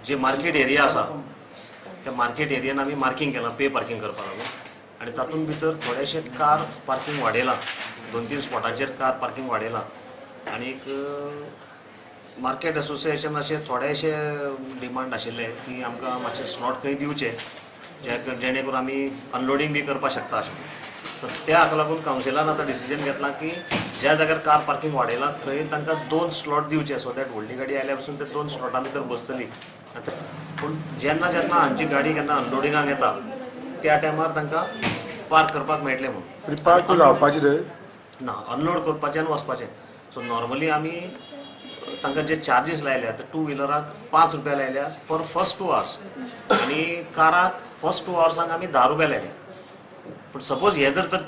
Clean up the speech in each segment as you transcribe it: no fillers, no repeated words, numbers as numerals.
जे market area आसा त्या मार्केट एरियान आमी मार्किंग केलां पे पार्किंग करपा लागून आनी तातूंत भितर थोडेशे कार पार्किंग वाडयलां 2-3 स्पॉटाचेर कार पार्किंग वाडयलां आनीक मार्केट असोसिएशन अशे थोडेशे डिमांड आशिल्ले की आमकां मातशे स्लॉट खंय दिवचे जेणे करून आमी अनलोडिंग बी करपाक शकता अशें तर त्या हाका लागून कावन्सिलान आतां डिसिजन घेतलां की ज्या जाग्यार कार पार्किंग वाडयलां थंय तांकां 2 स्लॉट दिवचे सो दॅट व्हडली गाडी आयल्या पासून ते 2 स्लॉटां भितर बसतली पूण जेन्ना हांची गाडी केन्ना अनलोडिंगाक येता त्या टायमार तांकां पार्क करपाक मेळटलें म्हणून पार्क रावपाचें थंय ना अनलोड करपाचें आनी वचपाचें सो नॉर्मली आमी तांकां जे चार्जीस लायल्या ते 2 व्हिलराक 5 रुपया लायल्या फॉर फर्स्ट 2 आवर्स आनी काराक फर्स्ट 2 आवर्सांक आमी 10 रुपया लायल्या पूण सपोज हे जर तर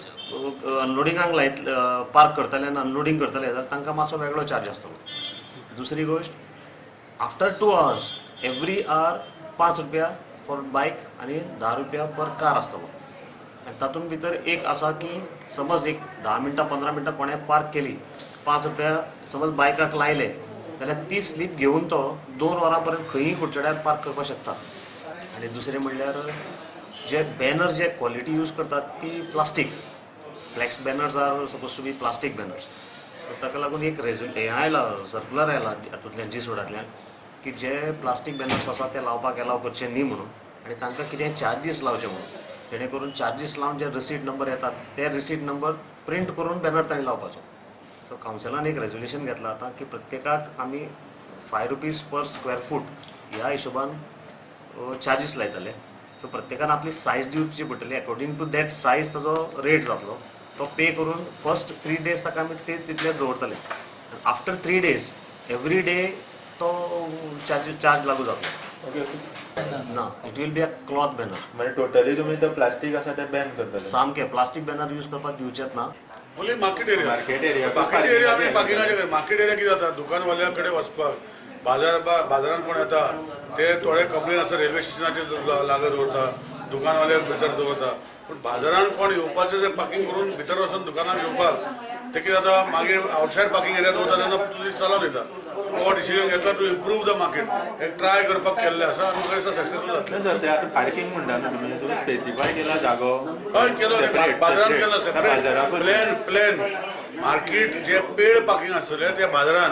अनलोडिंगाक लायत पार्क करतले आनी अनलोडिंग करतले जाल्यार तांकां मातसो वेगळो चार्ज आसतलो दुसरी गोश्ट आफ्टर 2 आवर्स एवरी आवर 5 रुपया फॉर बायक आनी 10 रुपया पर कार आसतलो आनी तातूंत भितर एक आसा की समज एक 10 मिनटां 15 मिनटां कोणें पार्क केली 5 रुपया समज बायकाक लायले जाल्यार ती स्लीप घेवन तो 2 वरां पर्यंत खंयी कुडचड्यार पार्क करपाक शकता आनी दुसरें म्हणल्यार जे बॅनर जे क्वॉलिटी यूज करतात ती plastic flex banners are supposed to be plastic banners ताका लागून एक हें आयला सर्क्युलर आयला हातूंतल्यान जिसोडांतल्यान की जे प्लास्टीक बॅनर्स आसा ते लावपाक एलाव करचे न्ही म्हणून आनी तांकां कितें चार्जीस लावचे म्हणून जेणे करून चार्जीस लावन जे रिसीट नंबर येतात ते रिसीट नंबर प्रिंट करून बॅनर तांणी लावपाचो सो कावन्सिलान एक रेजोल्युशन घेतलां आतां की प्रत्येकाक आमी 5 रुपीज पर स्क्वेअर फूट ह्या हिशोबान चार्जीस लायतले सो प्रत्येकान आपली सायज दिवची पडटली अकॉर्डिंग टू दॅट सायज ताजो रेट जातलो तो पे करून फर्स्ट 3 डेज ताका आमी ते तितलेच दवरतले आफ्टर 3 डेज एवरी डे तो चार्ज लागू जातलो ना it will be a cloth banner म्हणजे टोटली तुम्ही तो प्लास्टीक आसा ते बॅन करतले सामकें प्लास्टीक बॅनर यूज करपाक दिवचेच ना ओन्ली मार्केट एरिया आमी पार्किंगाचे मार्केट एरिया कितें जाता दुकानवाल्या कडेन वचपाक बाजारान कोण येता ते थोडे कंप्लेन आसा रेल्वे स्टेशनाचेर लागत दवरता दुकानवाले भितर दवरता पूण बाजारान कोण येवपाचें जें पार्किंग करून भितर वचून दुकानान घेवपाक ते कितें जाता मागीर आवटसायड पार्किंग एरिया दवरता तेन्ना तुजी चलत वयता हो डिसिजन घेतला टू इम्प्रूव द मार्केट एक ट्राय करपाक केल्लें आसा आनी म्हाका दिसता सक्सेसफूल जातलें सर ते आता पार्किंग म्हणटा न्हू तुम्ही स्पेसिफाय केला जागो हय केलो बाजारान केलो सेपरेट प्लेन मार्केट जे पेड पार्किंग आसतले त्या बाजारान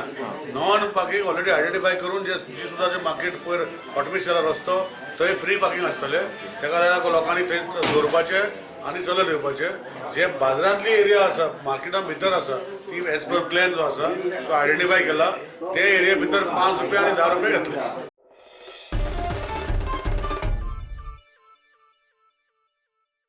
नॉन पार्किंग ऑलरेडी आयडेंटिफाय करून जी सुद्दां जे मार्केट पयर ऑटोमेट केला रस्तो थंय फ्री पार्किंग आसतले तेका लागून लोकांनी थंय दवरपाचें आनी चलत येवपाचे जे बाजारांतली एरिया आसा मार्केटान भितर आसा ती एज पर प्लॅन जो आसा तो आयडेंटिफाय केला ते एरिया भितर 5 रुपया आनी 10 रुपया घेतले